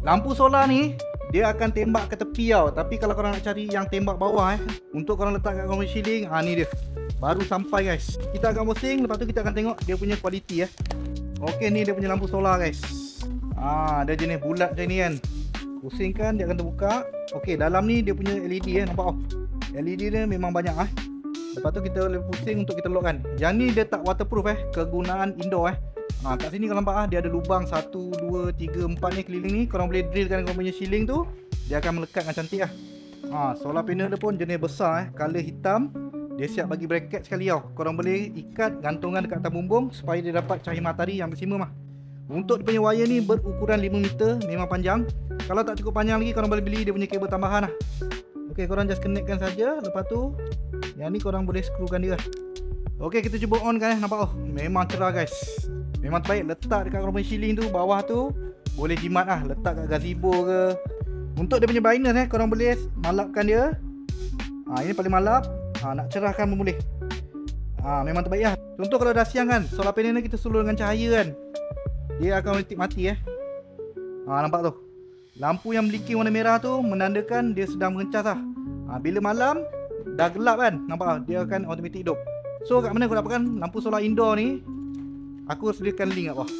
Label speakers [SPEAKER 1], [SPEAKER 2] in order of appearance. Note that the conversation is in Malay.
[SPEAKER 1] Lampu solar ni dia akan tembak ke tepi tau. Tapi kalau korang nak cari yang tembak bawah untuk korang letak kat korang ceiling, ni dia. Baru sampai guys. Kita akan pusing, lepas tu kita akan tengok dia punya kualiti Okey, ni dia punya lampu solar guys. Dia jenis bulat macam ni kan. Pusingkan dia akan terbuka. Okey, dalam ni dia punya LED nampak LED dia memang banyak Lepas tu kita boleh pusing untuk kita lock kan. Yang ni dia tak waterproof kegunaan indoor kat sini kalau nampak dia ada lubang 1, 2, 3, 4 ni keliling ni. Korang boleh drillkan korang punya ceiling tu. Dia akan melekat dengan cantik solar panel dia pun jenis besar color hitam. Dia siap bagi bracket sekali tau. Korang boleh ikat gantungan dekat atas bumbung supaya dia dapat cahaya matahari yang maksimum Untuk dia punya wire ni berukuran 5 meter, memang panjang. Kalau tak cukup panjang lagi korang boleh beli dia punya kabel tambahan Okey, korang just connectkan saja. Lepas tu yang ni korang boleh screwkan dia Okey, kita cuba on kan nampak memang cerah guys. Memang terbaik letak dekat korang punya ceiling tu. Bawah tu boleh jimat letak kat gazebo ke. Untuk dia punya brightness korang boleh malapkan dia. Ini paling malap. Nak cerahkan pun boleh. Memang terbaik Contoh kalau dah siang kan, solar panel ni kita slur dengan cahaya kan, dia akan mati nampak tu. Lampu yang blinking warna merah tu menandakan dia sedang mengecas Bila malam dah gelap kan, nampak dia akan automatik hidup. So kat mana kau dapatkan lampu solar indoor ni? Aku sediakan link kat bawah.